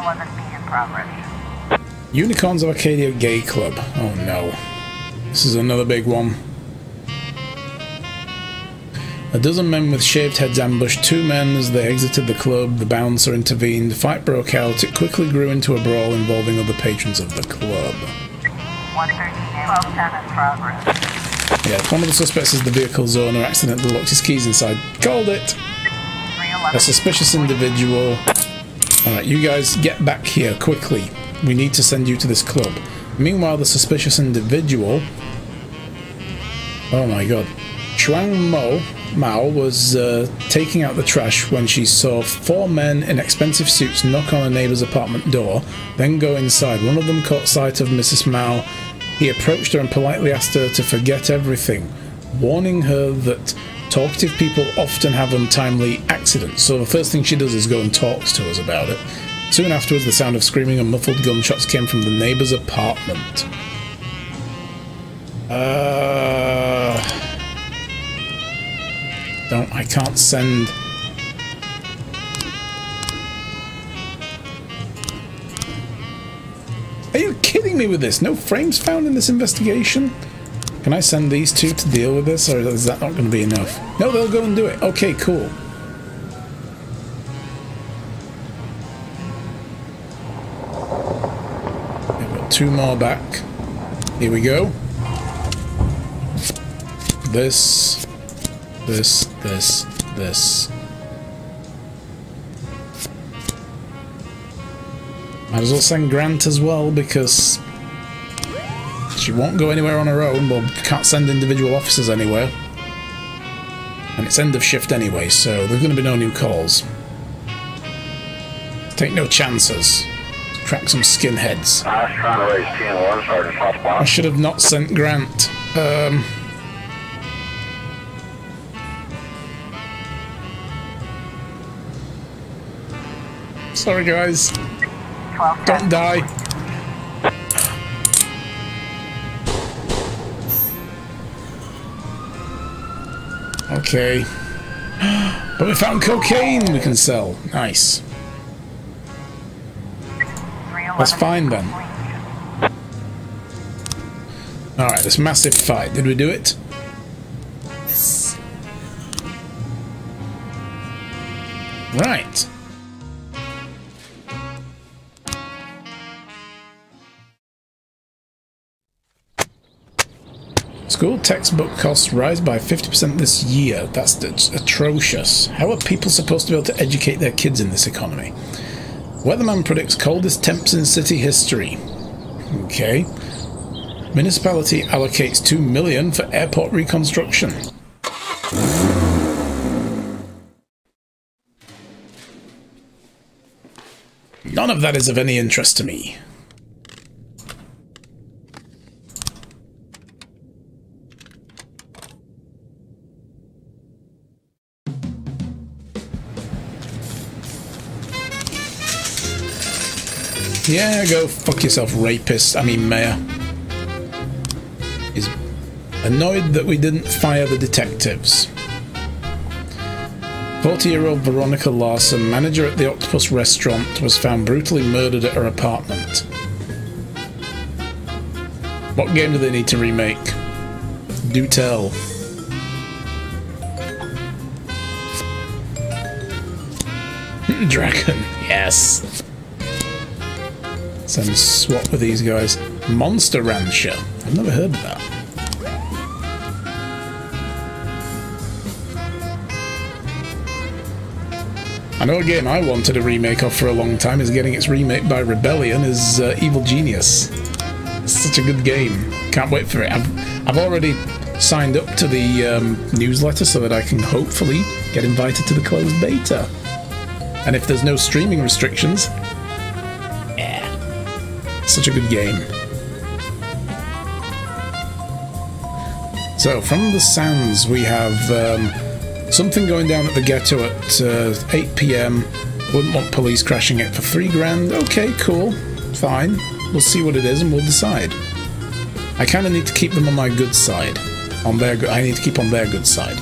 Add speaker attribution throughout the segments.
Speaker 1: 311B in progress.
Speaker 2: Unicorns of Arcadia Gay Club. Oh no. This is another big one. A dozen men with shaved heads ambushed two men as they exited the club. The bouncer intervened. The fight broke out. It quickly grew into a brawl involving other patrons of the club.
Speaker 1: 113 in progress.
Speaker 2: Yeah, one of the suspects is the vehicle's owner, accidentally locked his keys inside. Called it! A suspicious individual. Alright, you guys get back here quickly. We need to send you to this club. Meanwhile, the suspicious individual... Oh my god. Chuang Mao was taking out the trash when she saw four men in expensive suits knock on a neighbour's apartment door, then go inside. One of them caught sight of Mrs. Mao. He approached her and politely asked her to forget everything, warning her that talkative people often have untimely accidents. So the first thing she does is go and talks to us about it. Soon afterwards, the sound of screaming and muffled gunshots came from the neighbour's apartment. I can't send... Are you kidding me with this? No frames found in this investigation? Can I send these two to deal with this, or is that not going to be enough? No, they'll go and do it. Okay, cool. We've got two more back. Here we go. This. Might as well send Grant as well, because she won't go anywhere on her own. Well, can't send individual officers anywhere. And it's end of shift anyway, so there's going to be no new calls. Take no chances. Crack some skinheads. I should have not sent Grant. Sorry, guys. Don't die. Okay. But we found cocaine we can sell. Nice. That's fine then. Alright, this massive fight. Did we do it? Yes. Right. School textbook costs rise by 50% this year. That's atrocious. How are people supposed to be able to educate their kids in this economy? Weatherman predicts coldest temps in city history. Okay. Municipality allocates $2 million for airport reconstruction. None of that is of any interest to me. Yeah, go fuck yourself, rapist. I mean, mayor. Is annoyed that we didn't fire the detectives. 40-year-old Veronica Larson, manager at the Octopus restaurant, was found brutally murdered at her apartment. What game do they need to remake? Do tell. Dragon, yes. And swap with these guys. Monster Rancher. I've never heard of that. I know a game I wanted a remake of for a long time is getting its remake by Rebellion is Evil Genius. It's such a good game. Can't wait for it. I've already signed up to the newsletter so that I can hopefully get invited to the closed beta. And if there's no streaming restrictions, such a good game. So, from the sounds, we have something going down at the ghetto at 8 PM. Wouldn't want police crashing it for $3,000. Okay, cool. Fine. We'll see what it is and we'll decide. I kind of need to keep them on my good side. I need to keep on their good side.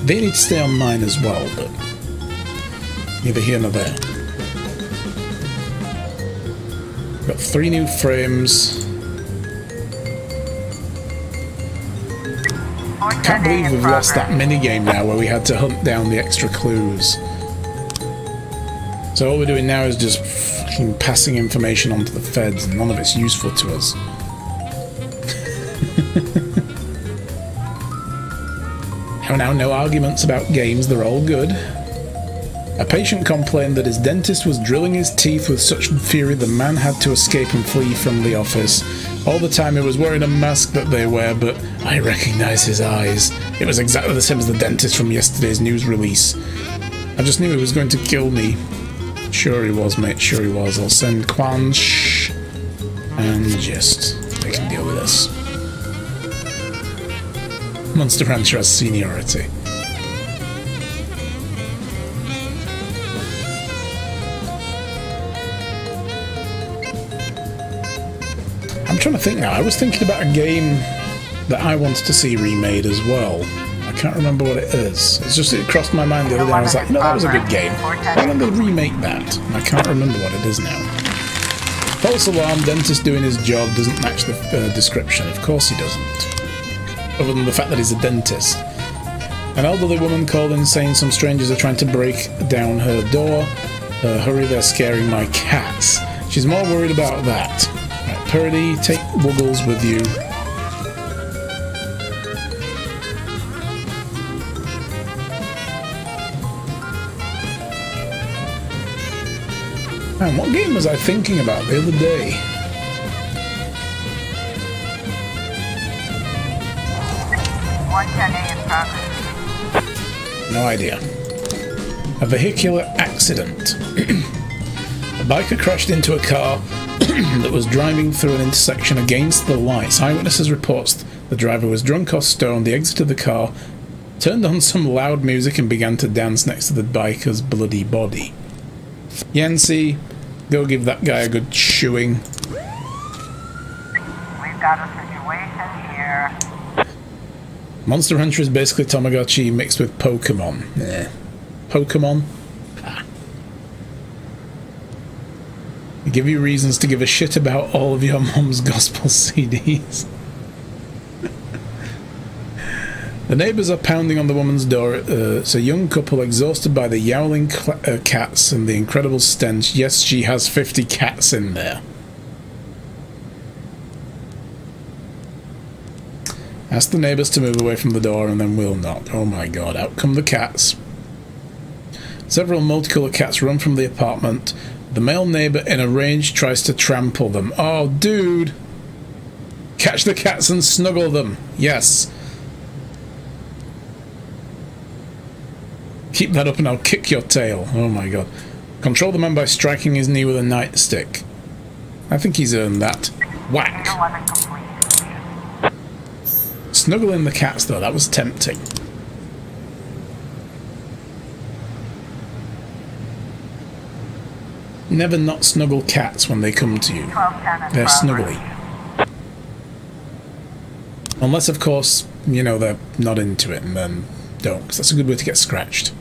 Speaker 2: They need to stay on mine as well, but neither here nor there. Got 3 new frames. Can't believe we've lost that minigame now where we had to hunt down the extra clues. So all we're doing now is just fucking passing information on to the feds, and none of it's useful to us. Now, no arguments about games, they're all good. A patient complained that his dentist was drilling his teeth with such fury the man had to escape and flee from the office. All the time he was wearing a mask that they wear, but I recognise his eyes. It was exactly the same as the dentist from yesterday's news release. I just knew he was going to kill me. Sure he was, mate, sure he was. I'll send Quanch and just they can deal with this. Monster Rancher has seniority. I'm trying to think now. I was thinking about a game that I wanted to see remade as well. I can't remember what it is. It's just, it crossed my mind the other day. I was like, you know, that was a good game. Why don't they remake that? I can't remember what it is now. False alarm, dentist doing his job doesn't match the description. Of course he doesn't. Other than the fact that he's a dentist. An elderly woman called in saying some strangers are trying to break down her door. Hurry, they're scaring my cats. She's more worried about that. Right, Purdy, take Wuggles with you. Man, what game was I thinking about the other day? No idea. A vehicular accident. A biker crashed into a car that was driving through an intersection against the lights. Eyewitnesses reports the driver was drunk or stoned. He exited the car, turned on some loud music and began to dance next to the biker's bloody body. Yancy, go give that guy a good shoeing.
Speaker 1: We've got a situation here.
Speaker 2: Monster Hunter is basically Tamagotchi mixed with Pokemon. Yeah. Pokemon? Ah. They give you reasons to give a shit about all of your mom's gospel CDs. The neighbours are pounding on the woman's door. It's a young couple exhausted by the yowling cats and the incredible stench. Yes, she has 50 cats in there. Ask the neighbours to move away from the door and then we'll not. Oh my god, out come the cats. Several multicolored cats run from the apartment. The male neighbour in a rage tries to trample them. Oh, dude! Catch the cats and snuggle them. Yes. Keep that up and I'll kick your tail. Oh my god. Control the man by striking his knee with a nightstick. I think he's earned that. Whack! Snuggling the cats though, that was tempting. Never not snuggle cats when they come to you. They're snuggly. Unless of course, you know, they're not into it and then don't, because that's a good way to get scratched.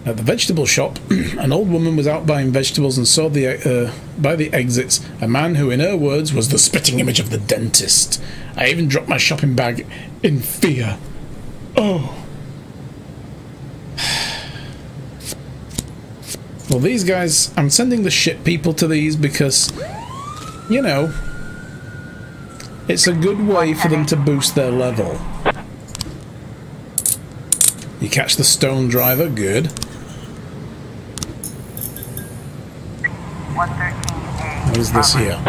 Speaker 2: At the vegetable shop, an old woman was out buying vegetables and saw by the exits a man who, in her words, was the spitting image of the dentist. I even dropped my shopping bag in fear. Oh. Well, these guys, I'm sending the shit people to these because, you know, it's a good way for them to boost their level. You catch the stone driver, good. What is this here?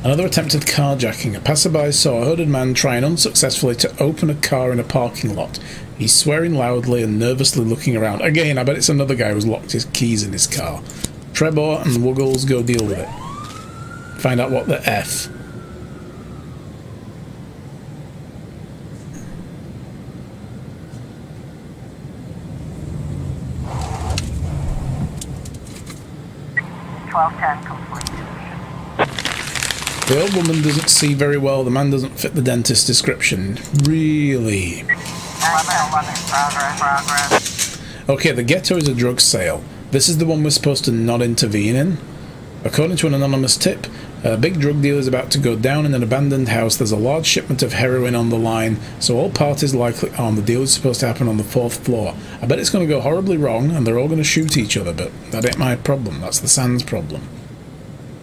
Speaker 2: Another attempted carjacking. A passerby saw a hooded man trying unsuccessfully to open a car in a parking lot. He's swearing loudly and nervously looking around. Again, I bet it's another guy who's locked his keys in his car. Trebor and Wuggles go deal with it. Find out what the F. The old woman doesn't see very well. The man doesn't fit the dentist description. Really? Okay, the ghetto is a drug sale. This is the one we're supposed to not intervene in. According to an anonymous tip, a big drug deal is about to go down in an abandoned house. There's a large shipment of heroin on the line, so all parties likely on the deal is supposed to happen on the 4th floor. I bet it's going to go horribly wrong, and they're all going to shoot each other, but that ain't my problem. That's the Sands problem.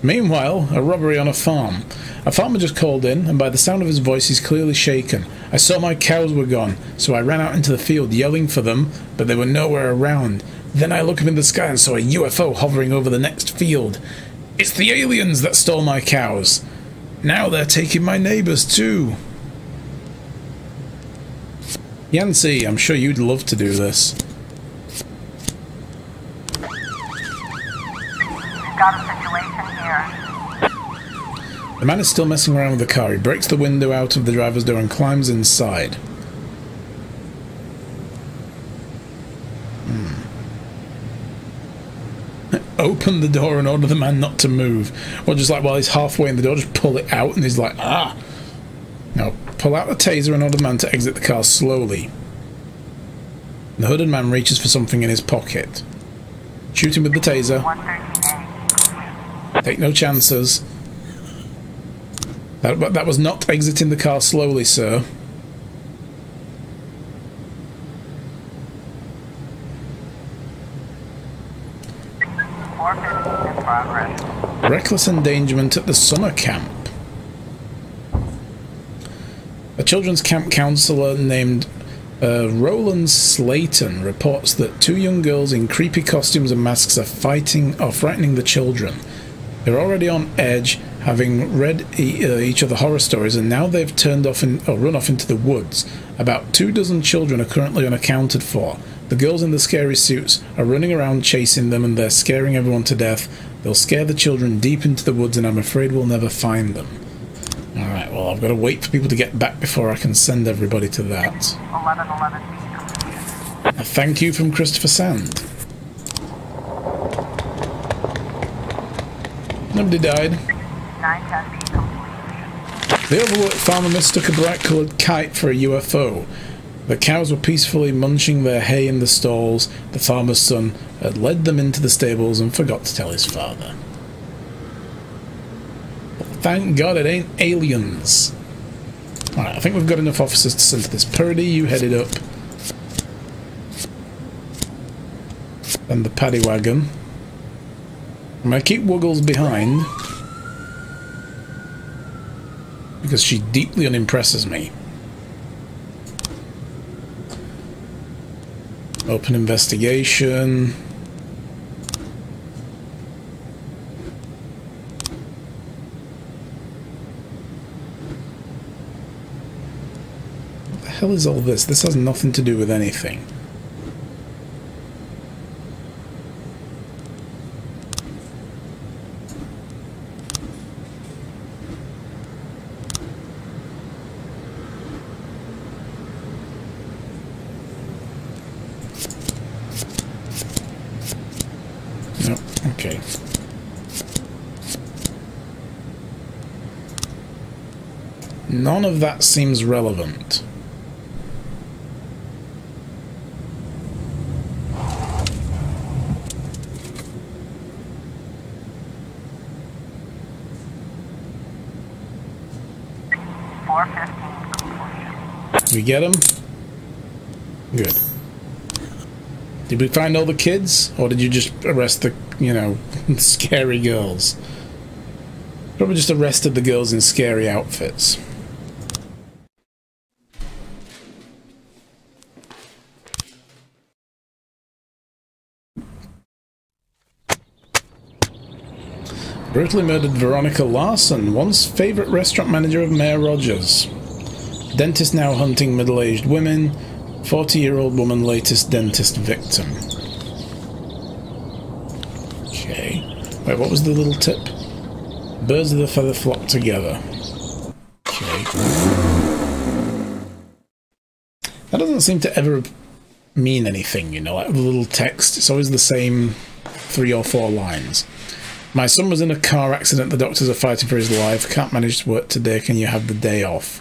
Speaker 2: Meanwhile, a robbery on a farm. A farmer just called in, and by the sound of his voice, he's clearly shaken. I saw my cows were gone, so I ran out into the field yelling for them, but they were nowhere around. Then I looked up in the sky and saw a UFO hovering over the next field. It's the aliens that stole my cows. Now they're taking my neighbours too. Yancy, I'm sure you'd love to do this.
Speaker 1: We've got a situation here.
Speaker 2: The man is still messing around with the car. He breaks the window out of the driver's door and climbs inside. Open the door and order the man not to move. Or just like while he's halfway in the door, just pull it out and he's like, ah! No, pull out the taser and order the man to exit the car slowly. The hooded man reaches for something in his pocket. Shoot him with the taser. Take no chances. That was not exiting the car slowly, sir. Reckless endangerment at the summer camp. A children's camp counselor named Roland Slayton reports that 2 young girls in creepy costumes and masks are frightening the children. They're already on edge, having read each of the horror stories, and now they've run off into the woods. About 24 children are currently unaccounted for. The girls in the scary suits are running around chasing them, and they're scaring everyone to death. They'll scare the children deep into the woods, and I'm afraid we'll never find them. Alright, well, I've got to wait for people to get back before I can send everybody to that.
Speaker 1: 1111.
Speaker 2: A thank you from Christopher Sand. Nobody died.
Speaker 1: 910B complete.
Speaker 2: The overworked farmer mistook a bright-coloured kite for a UFO. The cows were peacefully munching their hay in the stalls. The farmer's son had led them into the stables and forgot to tell his father. Thank God it ain't aliens. Alright, I think we've got enough officers to send to this. Purdy, you headed up. And the paddy wagon. I'm going to keep Wuggles behind, because she deeply unimpresses me. Open investigation. What the hell is all this? This has nothing to do with anything. Okay. None of that seems relevant. We get them? Good. Did we find all the kids? Or did you just arrest the, you know, scary girls? Probably just arrested the girls in scary outfits. Brutally murdered Veronica Larson, once favourite restaurant manager of Mayor Rogers. Dentist now hunting middle-aged women. 40-year-old woman latest dentist victim. Okay. Wait, what was the little tip? Birds of the feather flock together. Okay. That doesn't seem to ever mean anything, you know, like the little text. It's always the same 3 or 4 lines. My son was in a car accident. The doctors are fighting for his life. Can't manage to work today. Can you have the day off?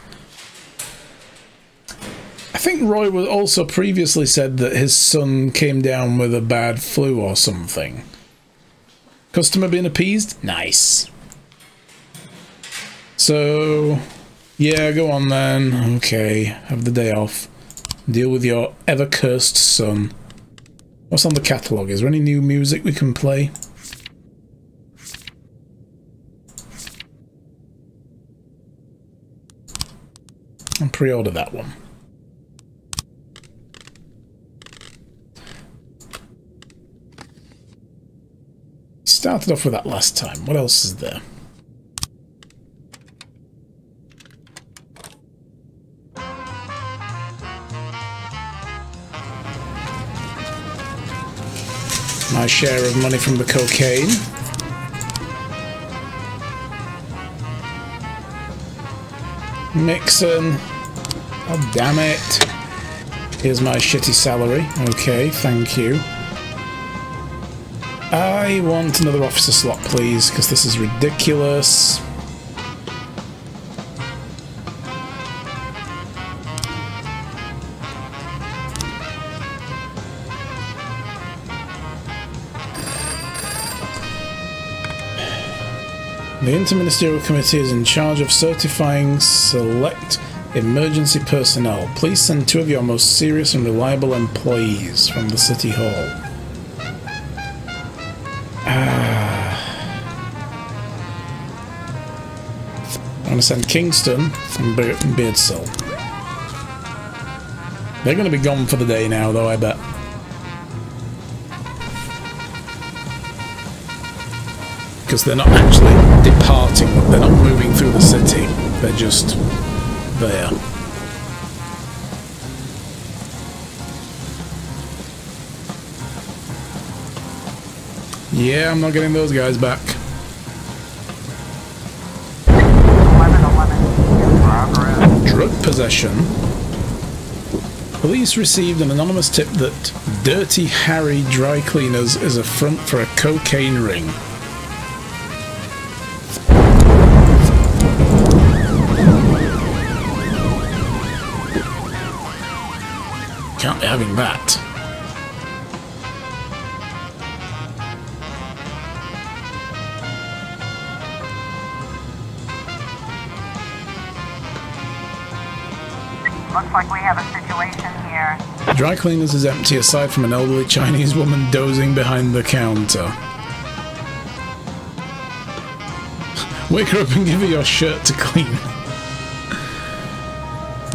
Speaker 2: I think Roy was also previously said that his son came down with a bad flu or something. Customer being appeased? Nice. So, yeah, go on then. Okay, have the day off. Deal with your ever-cursed son. What's on the catalogue? Is there any new music we can play? I'll pre-order that one. Started off with that last time. What else is there? My share of money from the cocaine. Mixon. Oh, damn it. Here's my shitty salary. Okay, thank you. I want another officer slot, please, because this is ridiculous. The Interministerial Committee is in charge of certifying select emergency personnel. Please send 2 of your most serious and reliable employees from the City Hall. I'm going to send Kingston and Beardsell. They're going to be gone for the day now, though, I bet. Because they're not actually departing, they're not moving through the city, they're just there. Yeah, I'm not getting those guys back.
Speaker 1: 1111.
Speaker 2: Drug possession. Police received an anonymous tip that Dirty Harry Dry Cleaners is a front for a cocaine ring. Can't be having that.
Speaker 1: Looks like we have a situation here.
Speaker 2: Dry Cleaners is empty aside from an elderly Chinese woman dozing behind the counter. Wake her up and give her your shirt to clean.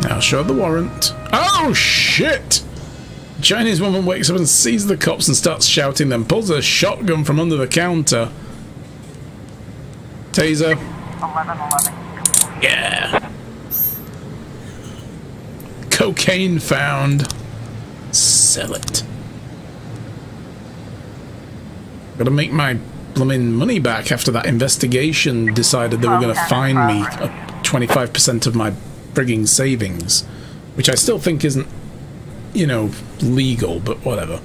Speaker 2: Now show the warrant. Oh shit! Chinese woman wakes up and sees the cops and starts shouting, then pulls a shotgun from under the counter. Taser.
Speaker 1: 1111.
Speaker 2: Yeah. Cocaine found. Sell it. Gotta make my blooming money back after that investigation decided they were gonna fine me 25% of my frigging savings. Which I still think isn't, you know, legal, but whatever.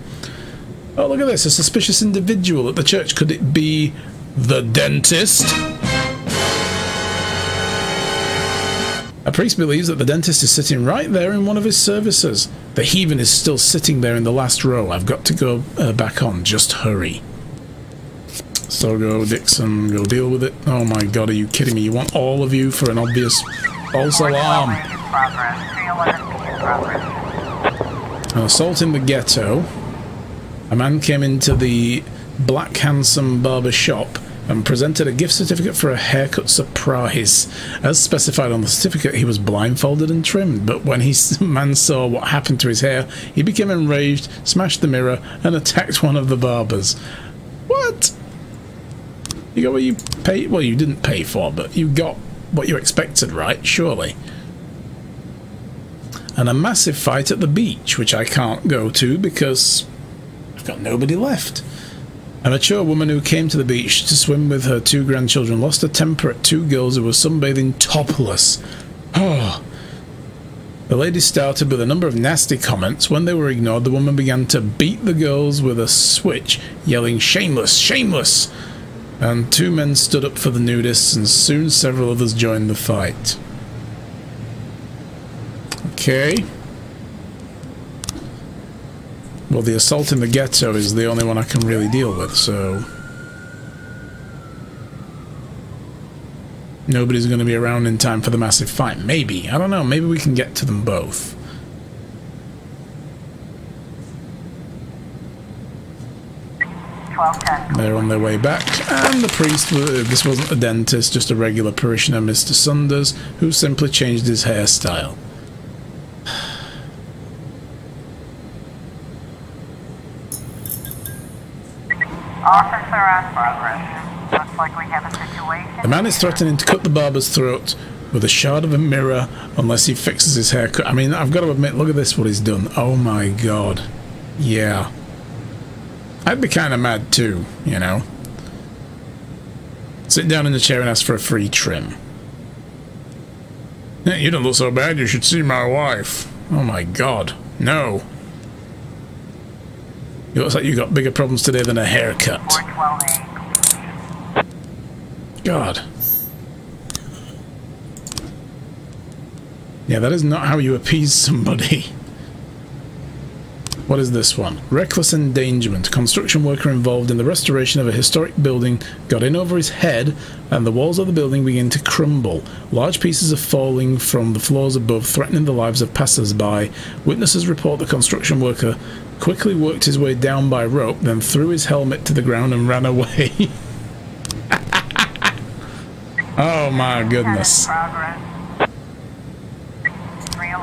Speaker 2: Oh, look at this. A suspicious individual at the church. Could it be the dentist? A priest believes that the dentist is sitting right there in one of his services. The heathen is still sitting there in the last row. I've got to go back on. Just hurry. So go, Dixon. Go deal with it. Oh my god, are you kidding me? You want all of you for an obvious false alarm. An assault in the ghetto. A man came into the Black Handsome barber shop and presented a gift certificate for a haircut surprise. As specified on the certificate, he was blindfolded and trimmed, but when man saw what happened to his hair, he became enraged, smashed the mirror, and attacked one of the barbers. What? You got what you paid? Well, you didn't pay for, but you got what you expected, right? Surely. And a massive fight at the beach, which I can't go to because I've got nobody left. A mature woman who came to the beach to swim with her 2 grandchildren lost her temper at 2 girls who were sunbathing topless. Oh. The lady started with a number of nasty comments. When they were ignored, the woman began to beat the girls with a switch, yelling, "Shameless! Shameless!" And 2 men stood up for the nudists, and soon several others joined the fight. Okay. Well, the assault in the ghetto is the only one I can really deal with, so... nobody's going to be around in time for the massive fight. Maybe. I don't know. Maybe we can get to them both. They're on their way back. And the priest, this wasn't a dentist, just a regular parishioner, Mr. Saunders, who simply changed his hairstyle.
Speaker 1: Officer on progress. Looks like we have a situation.
Speaker 2: The man is threatening to cut the barber's throat with a shard of a mirror unless he fixes his haircut. I mean, I've got to admit, look at this, what he's done. Oh my god. Yeah. I'd be kind of mad too, you know. Sit down in the chair and ask for a free trim. Yeah, you don't look so bad, you should see my wife. Oh my god. No. It looks like you got bigger problems today than a haircut.
Speaker 1: 412A.
Speaker 2: God. Yeah, that is not how you appease somebody. What is this one? Reckless endangerment. A construction worker involved in the restoration of a historic building got in over his head and the walls of the building began to crumble. Large pieces are falling from the floors above, threatening the lives of passers-by. Witnesses report the construction worker quickly worked his way down by rope, then threw his helmet to the ground and ran away. Oh my goodness.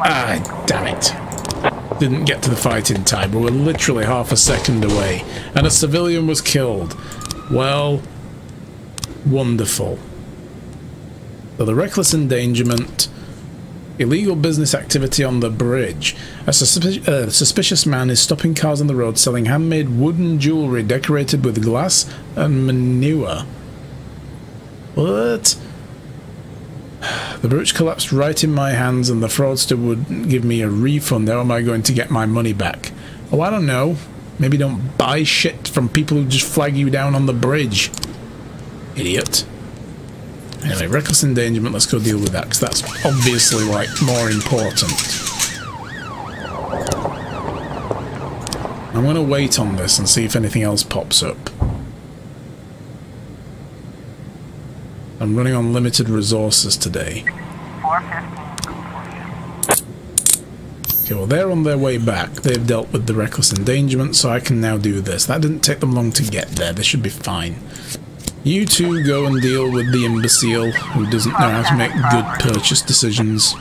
Speaker 2: Ah, damn it. Didn't get to the fight in time. We were literally half a second away. And a civilian was killed. Well, wonderful. So the reckless endangerment, illegal business activity on the bridge. A suspicious man is stopping cars on the road selling handmade wooden jewellery decorated with glass and manure. What? The brooch collapsed right in my hands and the fraudster would give me a refund. How am I going to get my money back? Oh, I don't know. Maybe don't buy shit from people who just flag you down on the bridge. Idiot. Anyway, reckless endangerment, let's go deal with that, because that's obviously, like, more important. I'm going to wait on this and see if anything else pops up. I'm running on limited resources today.
Speaker 1: 415.
Speaker 2: Okay, well, they're on their way back. They've dealt with the reckless endangerment, so I can now do this. That didn't take them long to get there. They should be fine. You two go and deal with the imbecile who doesn't know how to make good purchase decisions.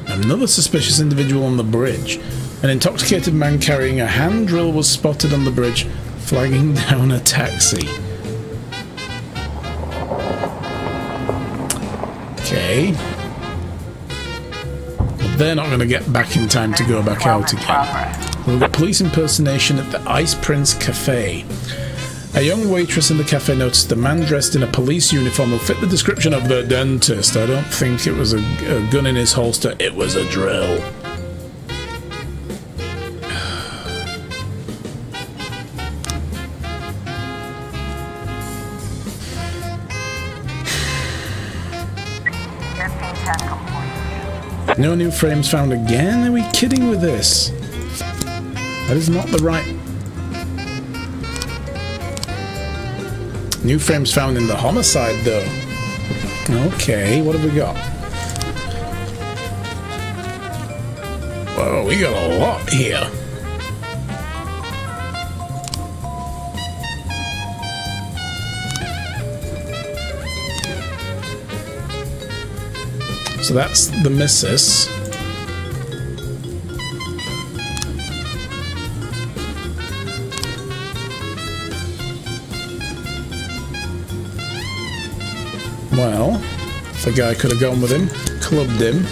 Speaker 2: Another suspicious individual on the bridge. An intoxicated man carrying a hand drill was spotted on the bridge, flagging down a taxi. Okay. But they're not going to get back in time to go back out again. We've got police impersonation at the Ice Prince Cafe. A young waitress in the cafe noticed a man dressed in a police uniform who fit the description of the dentist. I don't think it was a gun in his holster, it was a drill. No new frames found again? Are we kidding with this? That is not the right... New frames found in the homicide, though. Okay, what have we got? Whoa, we got a lot here. So that's the missus. Well, the guy could have gone with him, clubbed him,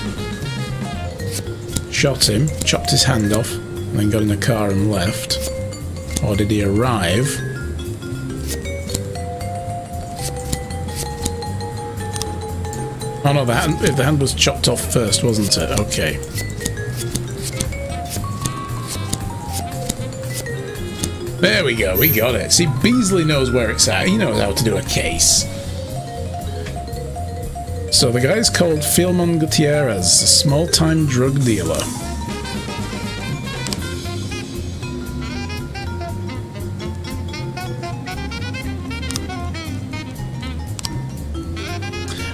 Speaker 2: shot him, chopped his hand off, and then got in a car and left. Or did he arrive? Oh no, the hand was chopped off first, wasn't it? Okay. There we go, we got it. See, Beasley knows where it's at. He knows how to do a case. So the guy is called Philemon Gutierrez, a small-time drug dealer.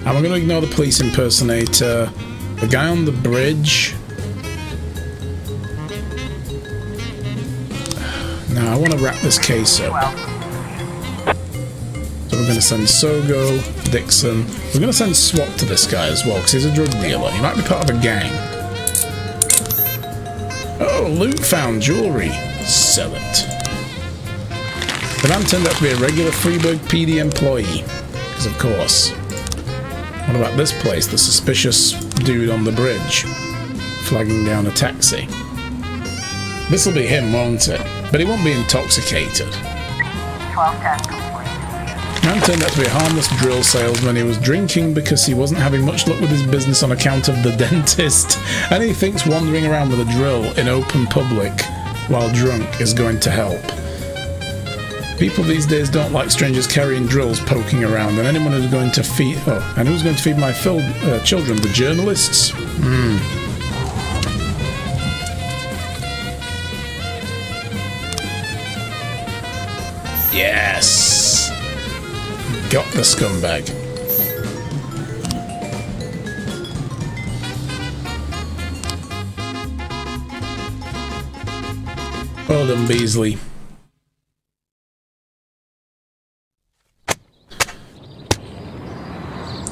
Speaker 2: And we're going to ignore the police impersonator. The guy on the bridge. Now I want to wrap this case up. So we're going to send Sogo, Dixon. We're going to send SWAT to this guy as well, because he's a drug dealer. He might be part of a gang. Oh, loot found, jewelry. Sell it. The man turned out to be a regular Freeburg PD employee. Because of course. What about this place? The suspicious dude on the bridge. Flagging down a taxi. This'll be him, won't it? But he won't be intoxicated.
Speaker 1: 1210 complete.
Speaker 2: Man turned out to be a harmless drill salesman. He was drinking because he wasn't having much luck with his business on account of the dentist. And he thinks wandering around with a drill in open public while drunk is going to help. People these days don't like strangers carrying drills poking around, and anyone who's going to feed... Oh, and who's going to feed my children? The journalists? Yes! Got the scumbag. Well done, Beasley.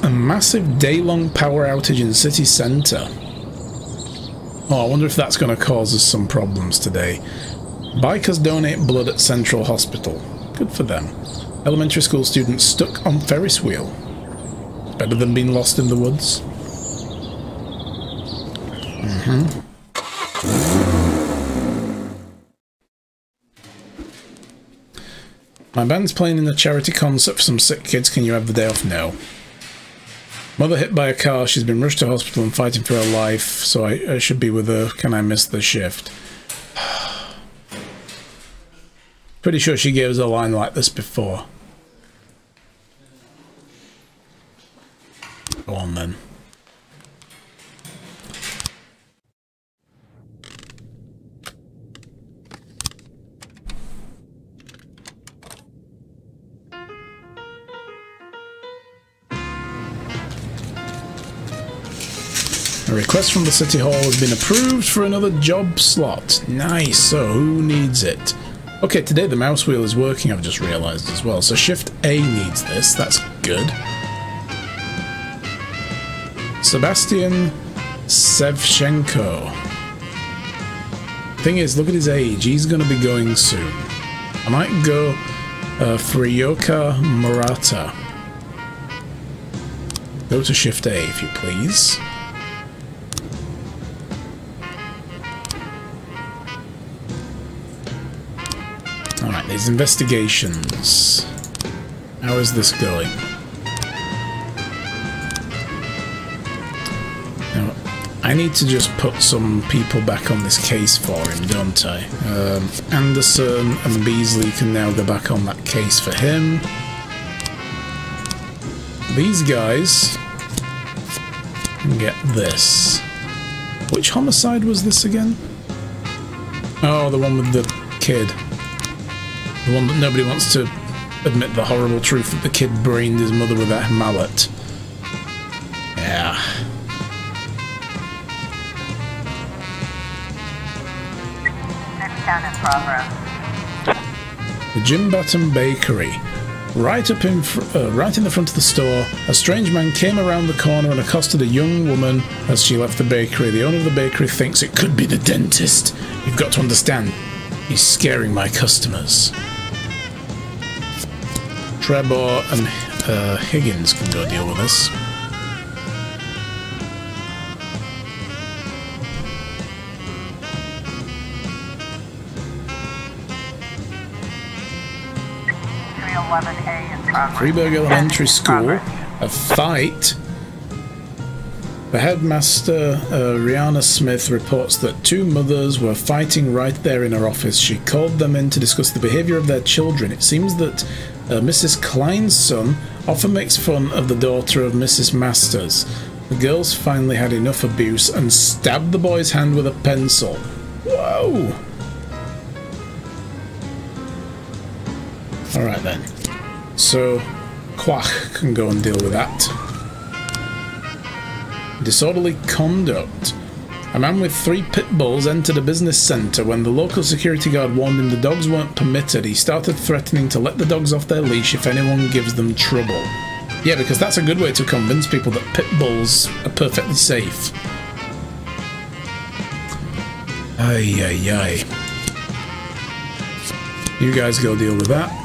Speaker 2: A massive day-long power outage in city centre. Oh, I wonder if that's going to cause us some problems today. Bikers donate blood at Central Hospital. Good for them. Elementary school students stuck on Ferris wheel. Better than being lost in the woods. My band's playing in a charity concert for some sick kids. Can you have the day off? No. Mother hit by a car. She's been rushed to hospital and fighting for her life, so I should be with her. Can I miss the shift? Pretty sure she gave us a line like this before. Go on then. A request from the City Hall has been approved for another job slot. Nice, so who needs it? Okay, today the mouse wheel is working, I've just realised as well. So Shift A needs this, that's good. Sebastian Sevchenko. Thing is, look at his age, he's going to be going soon. I might go for Yoka Murata. Go to Shift A if you please. Alright, these investigations. How is this going? Now, I need to just put some people back on this case for him, don't I? Anderson and Beasley can now go back on that case for him. These guys can get this. Which homicide was this again? Oh, the one with the kid. The one that nobody wants to admit the horrible truth that the kid brained his mother with that mallet. Yeah.
Speaker 1: Next count in progress.
Speaker 2: The Jim Button Bakery. Right in the front of the store, a strange man came around the corner and accosted a young woman as she left the bakery. The owner of the bakery thinks it could be the dentist. You've got to understand, he's scaring my customers. Trebor and Higgins can go deal with this. Freeburg Elementary School, a fight. The headmaster, Rihanna Smith, reports that two mothers were fighting right there in her office. She called them in to discuss the behaviour of their children. It seems that Mrs. Klein's son Often makes fun of the daughter of Mrs. Masters. The girls finally had enough abuse and stabbed the boy's hand with a pencil. Whoa! Alright then. So, Quack can go and deal with that. Disorderly conduct. A man with 3 pit bulls entered a business centre. When the local security guard warned him the dogs weren't permitted, he started threatening to let the dogs off their leash if anyone gives them trouble. Yeah, because that's a good way to convince people that pit bulls are perfectly safe. Ay, ay, ay. You guys go deal with that.